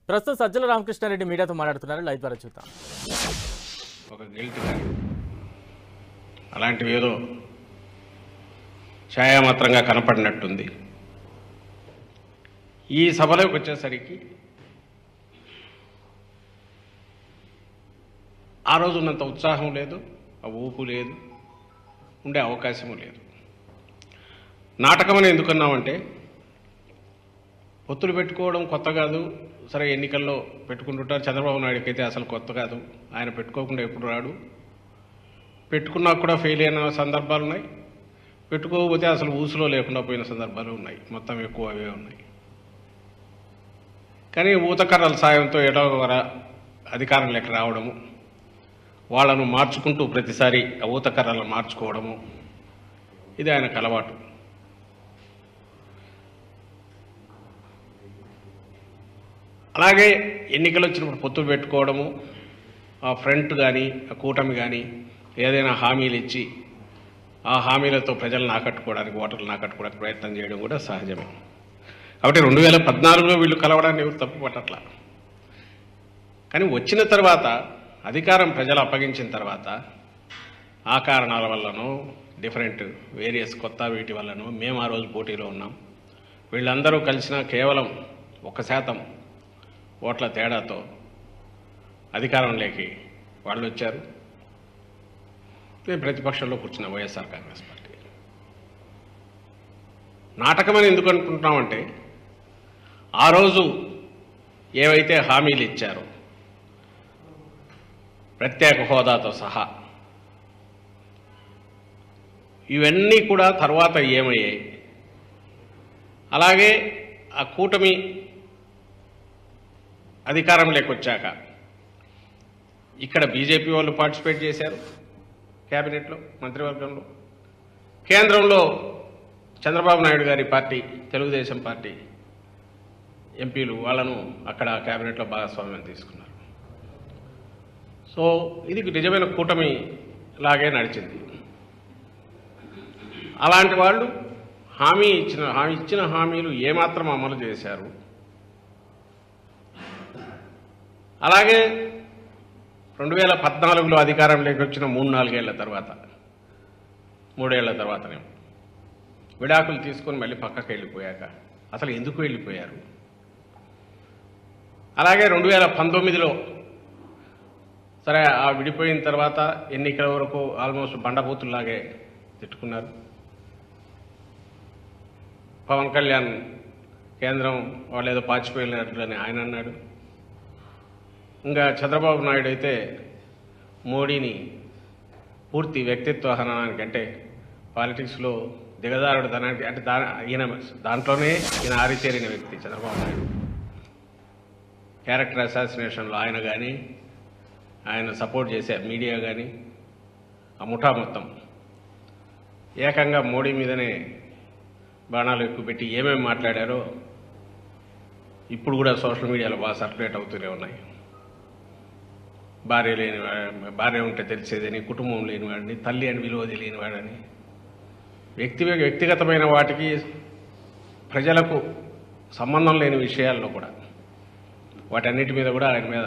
ప్రస్తుతం సజ్జల రామకృష్ణారెడ్డి మీడియాతో మాట్లాడుతున్నారు. లైవ్ ద్వారా చూద్దాం. ఒక గిల్ట్ కానీ అలాంటివి ఏదో ఛాయామాత్రంగా కనపడినట్టుంది. ఈ సభలోకి వచ్చేసరికి ఆ రోజు ఉన్నంత ఉత్సాహం లేదు, ఆ ఊపు లేదు, ఉండే అవకాశము లేదు. నాటకం అని ఎందుకన్నామంటే పొత్తులు పెట్టుకోవడం కొత్త కాదు. సరే, ఎన్నికల్లో పెట్టుకుంటుంటారు. చంద్రబాబు నాయుడుకి అయితే అసలు కొత్త కాదు. ఆయన పెట్టుకోకుండా ఎప్పుడు రాడు. పెట్టుకున్నా కూడా ఫెయిల్ అయిన సందర్భాలు ఉన్నాయి. పెట్టుకోకపోతే అసలు ఊసులో లేకుండా పోయిన సందర్భాలు ఉన్నాయి. మొత్తం ఎక్కువ అవే ఉన్నాయి. కానీ ఊతకర్రల సాయంతో ఏదో అధికారంలోకి రావడము, వాళ్ళను మార్చుకుంటూ ప్రతిసారి ఊతకర్రలను మార్చుకోవడము, ఇది ఆయనకు అలవాటు. అలాగే ఎన్నికలు వచ్చినప్పుడు పొత్తులు పెట్టుకోవడము, ఆ ఫ్రంట్ కానీ ఆ కూటమి కానీ ఏదైనా హామీలు ఇచ్చి ఆ హామీలతో ప్రజలను ఆకట్టుకోవడానికి, ఓటర్లను ఆకట్టుకోవడానికి ప్రయత్నం చేయడం కూడా సహజమే. కాబట్టి 2014లో వీళ్ళు కలవడాన్ని ఎవరు తప్పుపట్టట్లా. కానీ వచ్చిన తర్వాత అధికారం ప్రజలు అప్పగించిన తర్వాత ఆ కారణాల వల్లనో వేరియస్ కొత్త వీటి వల్లనో మేము ఆ రోజు పోటీలో ఉన్నాం. వీళ్ళందరూ కలిసినా కేవలం 1% ఓట్ల తేడాతో అధికారంలోకి వాళ్ళు వచ్చారు. మేము ప్రతిపక్షంలో కూర్చున్న వైఎస్ఆర్ కాంగ్రెస్ పార్టీ. నాటకమని ఎందుకు అనుకుంటున్నామంటే ఆ రోజు ఏవైతే హామీలు ఇచ్చారో ప్రత్యేక హోదాతో సహా ఇవన్నీ కూడా తర్వాత ఏమయ్యాయి. అలాగే ఆ కూటమి అధికారంలోకి వచ్చాక ఇక్కడ బీజేపీ వాళ్ళు పార్టిసిపేట్ చేశారు క్యాబినెట్లో, మంత్రివర్గంలో. కేంద్రంలో చంద్రబాబు నాయుడు గారి పార్టీ, తెలుగుదేశం పార్టీ ఎంపీలు వాళ్ళను అక్కడ క్యాబినెట్లో భాగస్వామ్యం తీసుకున్నారు. సో ఇది నిజమైన కూటమి లాగే నడిచింది. అలాంటి వాళ్ళు ఇచ్చిన హామీలు ఏమాత్రం అమలు చేశారు. అలాగే 2014లో అధికారంలోకి వచ్చిన 3-4 ఏళ్ల తర్వాత, 3 ఏళ్ల తర్వాతనే విడాకులు తీసుకొని మళ్ళీ పక్కకి వెళ్ళిపోయాక అసలు ఎందుకు వెళ్ళిపోయారు. అలాగే 2019లో సరే ఆ విడిపోయిన తర్వాత ఎన్నికల వరకు ఆల్మోస్ట్ బండబూతుల్లాగే తిట్టుకున్నారు. పవన్ కళ్యాణ్ కేంద్రం వాళ్ళు ఏదో పాచిపోయినట్లని ఆయన అన్నాడు. ఇంకా చంద్రబాబు నాయుడు అయితే మోడీని పూర్తి వ్యక్తిత్వ హననానికి, అంటే పాలిటిక్స్లో దిగజారుడు ధనానికి, అంటే దాంట్లోనే ఈయన ఆరితేరిన వ్యక్తి చంద్రబాబు నాయుడు. క్యారెక్టర్ అసాసినేషన్లో ఆయన కానీ, ఆయన సపోర్ట్ చేసే మీడియా కానీ, ఆ ముఠా మొత్తం ఏకంగా మోడీ మీదనే బాణాలు ఎక్కువ పెట్టి ఏమేమి మాట్లాడారో ఇప్పుడు కూడా సోషల్ మీడియాలో బాగా సర్క్యులేట్ అవుతూనే ఉన్నాయి. భార్య ఉంటే తెలిసేదని, కుటుంబం లేనివాడిని, తల్లి అని విలువ తెలియనివాడని, వ్యక్తిగతమైన వాటికి ప్రజలకు సంబంధం లేని విషయాల్లో కూడా వాటన్నిటి మీద కూడా ఆయన మీద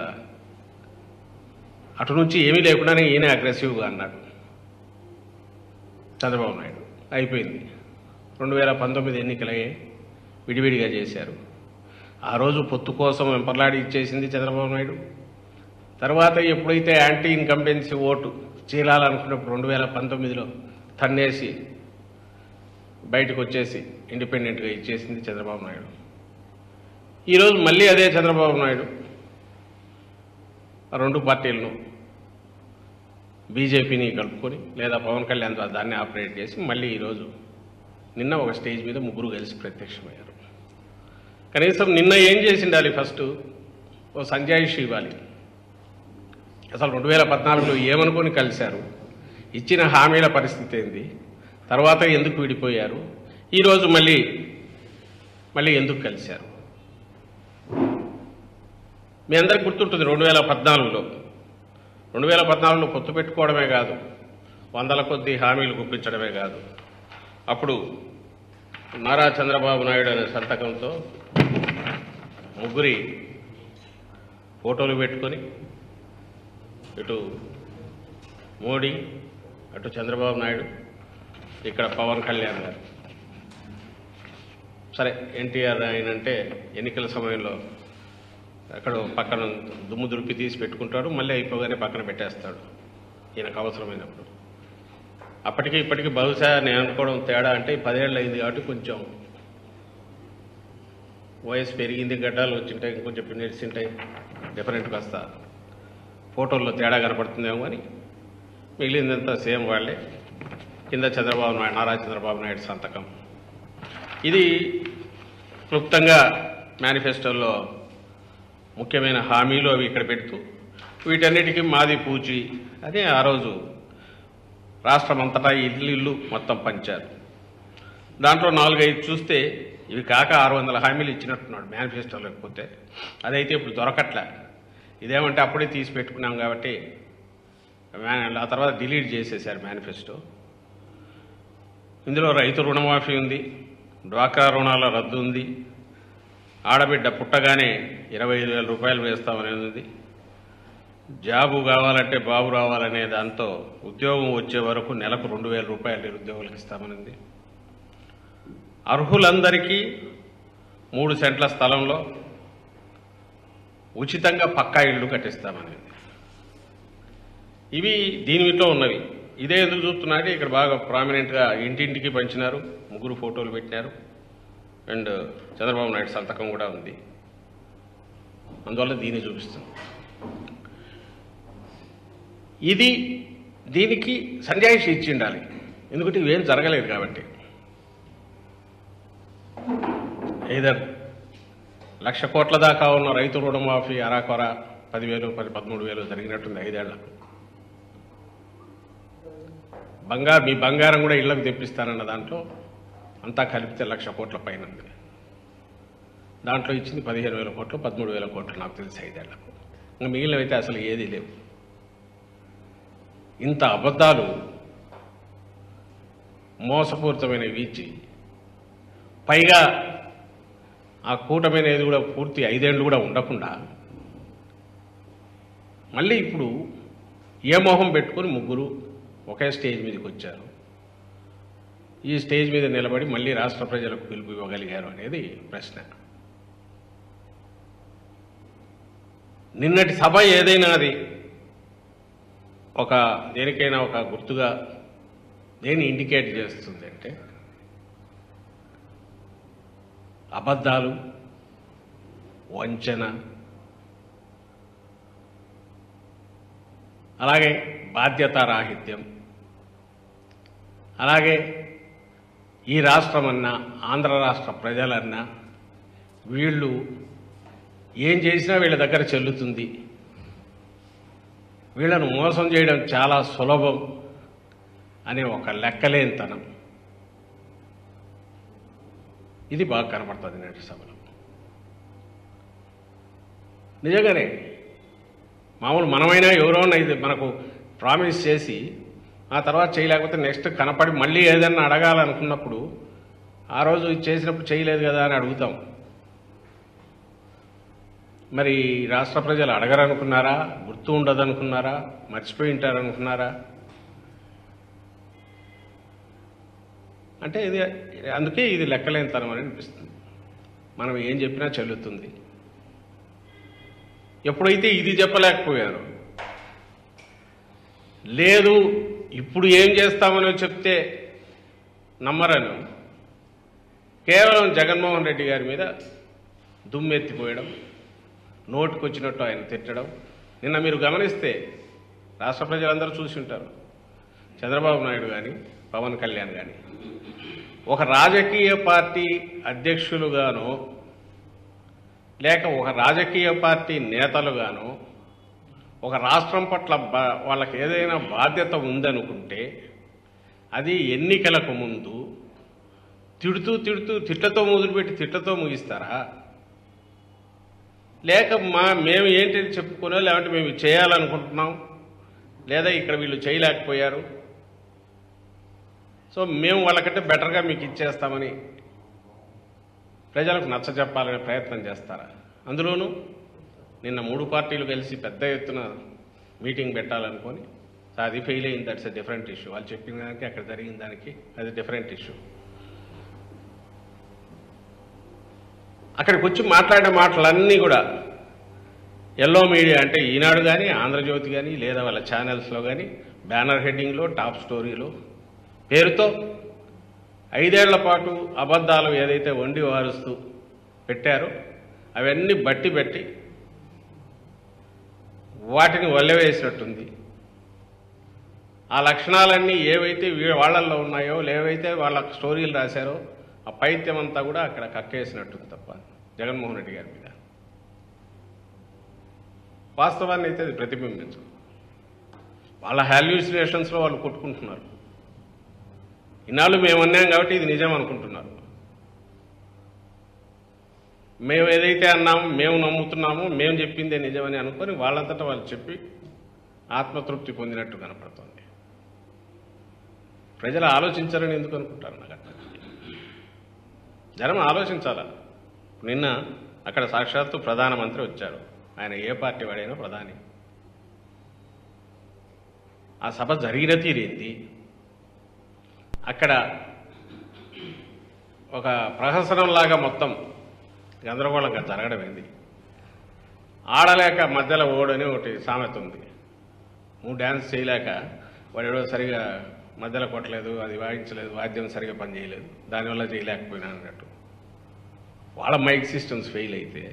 అటు నుంచి ఏమీ లేకుండానే ఈయన అగ్రెసివ్గా అన్నాడు చంద్రబాబు నాయుడు. అయిపోయింది. 2019 ఎన్నికలయ్యే విడివిడిగా చేశారు. ఆ రోజు పొత్తు కోసం వెంపర్లాడి ఇచ్చేసింది చంద్రబాబు నాయుడు. తర్వాత ఎప్పుడైతే యాంటీ ఇన్కంబెన్సీ ఓటు చీలాలనుకున్నప్పుడు 2019లో తన్నేసి బయటకు వచ్చేసి ఇండిపెండెంట్గా ఇచ్చేసింది చంద్రబాబు నాయుడు. ఈరోజు మళ్ళీ అదే చంద్రబాబు నాయుడు ఆ 2 పార్టీలను, బీజేపీని కలుపుకొని లేదా పవన్ కళ్యాణ్ ద్వారా దాన్ని ఆపరేట్ చేసి మళ్ళీ ఈరోజు నిన్న ఒక స్టేజ్ మీద 3 కలిసి ప్రత్యక్షమయ్యారు. కనీసం నిన్న ఏం చేసి ఉండాలి? ఫస్ట్ ఓ సంజాయిషి ఇవ్వాలి. అసలు 2014లో ఏమనుకొని కలిశారు, ఇచ్చిన హామీల పరిస్థితి ఏంది, తర్వాత ఎందుకు విడిపోయారు, ఈరోజు మళ్ళీ ఎందుకు కలిశారు? మీ అందరికి గుర్తుంటుంది 2014లో పొత్తు పెట్టుకోవడమే కాదు, 100ల కొద్దీ హామీలు గుప్పించడమే కాదు, అప్పుడు నారా చంద్రబాబు నాయుడు అనే సంతకంతో 3 ఫోటోలు పెట్టుకొని ఇటు మోడీ, అటు చంద్రబాబు నాయుడు, ఇక్కడ పవన్ కళ్యాణ్ గారు. సరే, ఎన్టీఆర్ ఆయన అంటే ఎన్నికల సమయంలో ఎక్కడో పక్కన దుమ్ము దులిపి తీసి పెట్టుకుంటాడు, మళ్ళీ అయిపోగానే పక్కన పెట్టేస్తాడు ఈయనకు అవసరమైనప్పుడు. అప్పటికి ఇప్పటికీ బహుశా నేను అనుకోవడం తేడా అంటే 10 ఏళ్ళు అయింది కాబట్టి కొంచెం వయసు పెరిగింది, గడ్డాలు వచ్చింటాయి, ఇంకొంచెం నడిచింటాయి, డిఫరెంట్గా వస్తా ఫోటోల్లో తేడా కనపడుతుందేమో అని. మిగిలిందంతా సేమ్ వాళ్ళే. కింద చంద్రబాబు నాయుడు, నారా చంద్రబాబు నాయుడు సంతకం. ఇది క్లుప్తంగా మేనిఫెస్టోలో ముఖ్యమైన హామీలు అవి ఇక్కడ పెడుతూ వీటన్నిటికీ మాది పూచి అని ఆ రోజు రాష్ట్రం అంతటా ఇల్లు మొత్తం పంచారు. దాంట్లో 4-5 చూస్తే ఇవి కాక 600 హామీలు ఇచ్చినట్టున్నాడు మేనిఫెస్టో. లేకపోతే అదైతే ఇప్పుడు దొరకట్లే. ఇదేమంటే అప్పుడే తీసి పెట్టుకున్నాం కాబట్టి ఆ తర్వాత డిలీట్ చేసేశారు మేనిఫెస్టో. ఇందులో రైతు రుణమాఫీ ఉంది, డ్వాక్రా రుణాల రద్దు ఉంది, ఆడబిడ్డ పుట్టగానే 25,000 రూపాయలు వేస్తామనేది ఉంది, జాబు కావాలంటే బాబు రావాలనే దాంతో ఉద్యోగం వచ్చే వరకు నెలకు 2,000 రూపాయలు నిరుద్యోగులకు ఇస్తామనింది, అర్హులందరికీ 3 సెంట్ల స్థలంలో ఉచితంగా పక్కా ఇళ్ళు కట్టిస్తామనేది. ఇవి దీనిలో ఉన్నవి. ఇదే ఎందుకు చూస్తున్నారంటే ఇక్కడ బాగా ప్రామినెంట్గా ఇంటింటికి పంచినారు, 3 ఫోటోలు పెట్టినారు, అండ్ చంద్రబాబు నాయుడు సంతకం కూడా ఉంది. అందువల్ల దీన్ని చూపిస్తుంది. దీనికి సంజాయిషి ఇచ్చి ఉండాలి, ఎందుకంటే ఇవేం జరగలేదు కాబట్టి. ఏదర్ 1,00,000 కోట్ల దాకా ఉన్న రైతు రుణమాఫీ అరాకొర 10,000, 13,000 జరిగినట్టుంది 5 ఏళ్లకు. మీ బంగారం కూడా ఇళ్లకు తెప్పిస్తానన్న దాంట్లో అంతా కలిపితే 1,00,000 కోట్ల పైన ఉంది. దాంట్లో ఇచ్చింది 15,000 కోట్లు, 13,000 కోట్లు నాకు తెలిసి 5 ఏళ్లకు. ఇంకా మిగిలినవైతే అసలు ఏదీ లేవు. ఇంత అబద్ధాలు, మోసపూరితమైనవి ఇచ్చి పైగా ఆ కూటమి అనేది కూడా పూర్తి 5 ఏళ్ళు కూడా ఉండకుండా మళ్ళీ ఇప్పుడు ఏ మొహం పెట్టుకుని 3 ఒకే స్టేజ్ మీదకి వచ్చారు. ఈ స్టేజ్ మీద నిలబడి మళ్ళీ రాష్ట్ర ప్రజలకు పిలుపు ఇవ్వగలిగారు అనేది ప్రశ్న. నిన్నటి సభ ఏదైనా అది దేనికైనా ఒక గుర్తుగా దేన్ని ఇండికేట్ చేస్తుంది అంటే అబద్ధాలు, వంచన, అలాగే బాధ్యతారాహిత్యం, అలాగే ఈ రాష్ట్రమన్నా ఆంధ్ర రాష్ట్ర ప్రజలన్నా వీళ్ళు ఏం చేసినా వీళ్ళ దగ్గర చెల్లుతుంది, వీళ్ళను మోసం చేయడం చాలా సులభం అనే ఒక లెక్కలేనితనం ఇది బాగా కనపడుతుంది నేటి సభలో. నిజంగానే మామూలు మనమైనా ఎవరైనా ఇది మనకు ప్రామిస్ చేసి ఆ తర్వాత చేయలేకపోతే నెక్స్ట్ కనపడి మళ్ళీ ఏదన్నా అడగాలనుకున్నప్పుడు ఆ రోజు చేసినప్పుడు చేయలేదు కదా అని అడుగుతాం. మరి రాష్ట్ర ప్రజలు అడగరనుకున్నారా, గుర్తు ఉండదనుకున్నారా, మర్చిపోయి ఉంటారనుకున్నారా? అంటే అందుకే ఇది లెక్కలేనితనం అని అనిపిస్తుంది. మనం ఏం చెప్పినా చెల్లుతుంది. ఎప్పుడైతే ఇది చెప్పలేకపోయారో, లేదు ఇప్పుడు ఏం చేస్తామని చెప్తే నమ్మరను కేవలం జగన్మోహన్ రెడ్డి గారి మీద దుమ్మెత్తిపోయడం, నోటుకొచ్చినట్టు ఆయన తిట్టడం. నిన్న మీరు గమనిస్తే రాష్ట్ర ప్రజలందరూ చూసి ఉంటారు, చంద్రబాబు నాయుడు కానీ పవన్ కళ్యాణ్ కానీ ఒక రాజకీయ పార్టీ అధ్యక్షులుగానో లేక ఒక రాజకీయ పార్టీ నేతలుగానో ఒక రాష్ట్రం పట్ల వాళ్ళకి ఏదైనా బాధ్యత ఉందనుకుంటే అది ఎన్నికలకు ముందు తిట్లతో మొదలుపెట్టి తిట్లతో ముగిస్తారా? లేక మేము ఏంటి చెప్పుకున్నా, లేదంటే మేము చేయాలనుకుంటున్నాం, లేదా ఇక్కడ వీళ్ళు చేయలేకపోయారు సో మేము వాళ్ళకంటే బెటర్గా మీకు ఇచ్చేస్తామని ప్రజలకు నచ్చజెప్పాలనే ప్రయత్నం చేస్తారా? అందులోనూ నిన్న 3 పార్టీలు కలిసి పెద్ద ఎత్తున మీటింగ్ పెట్టాలనుకొని అది ఫెయిల్ అయింది. That's a different issue. వాళ్ళు చెప్పిన దానికి అక్కడ జరిగిన దానికి అది డిఫరెంట్ ఇష్యూ. అక్కడికి వచ్చి మాట్లాడే మాటలన్నీ కూడా ఎల్లో మీడియా అంటే ఈనాడు కానీ ఆంధ్రజ్యోతి కానీ లేదా వాళ్ళ ఛానల్స్లో కానీ బ్యానర్ హెడ్డింగ్లో టాప్ స్టోరీలో పేరుతో 5 ఏళ్ల పాటు అబద్ధాలు ఏదైతే వండి వారుస్తూ పెట్టారో అవన్నీ బట్టి పెట్టి వాటిని వల్లెవేసినట్టుంది. ఆ లక్షణాలన్నీ ఏవైతే వాళ్ళల్లో ఉన్నాయో లేవైతే వాళ్ళ స్టోరీలు రాశారో ఆ పైత్యం అంతా కూడా అక్కడ కక్కేసినట్టుంది తప్ప జగన్మోహన్ రెడ్డి గారి మీద వాస్తవాన్ని అయితే అది ప్రతిబింబించు. వాళ్ళ హాల్యూసినేషన్స్లో వాళ్ళు కొట్టుకుంటున్నారు. ఇన్నాళ్ళు మేము అన్నాం కాబట్టి ఇది నిజం అనుకుంటున్నారు. మేము ఏదైతే అన్నామో మేము నమ్ముతున్నామో మేము చెప్పిందే నిజమని అనుకొని వాళ్ళంతటా వాళ్ళు చెప్పి ఆత్మతృప్తి పొందినట్టు కనపడుతుంది. ప్రజలు ఆలోచించారని ఎందుకు అనుకుంటారు? నాకు అర్థం జనం ఆలోచించాలా. నిన్న అక్కడ సాక్షాత్తు ప్రధానమంత్రి వచ్చారు. ఆయన ఏ పార్టీ వాడైనా ప్రధాని. ఆ సభ జరిగిన తీరేంది? అక్కడ ఒక ప్రహసనంలాగా మొత్తం గందరగోళంగా జరగడం ఏంది? ఆడలేక మధ్యలో ఓడని ఒకటి సామెత ఉంది. నువ్వు డ్యాన్స్ చేయలేక వాడు సరిగా మధ్యలో కొట్టలేదు, అది వాయించలేదు, వాద్యం సరిగా పనిచేయలేదు, దానివల్ల చేయలేకపోయినా అన్నట్టు. వాళ్ళ మైక్ సిస్టమ్స్ ఫెయిల్ అయితే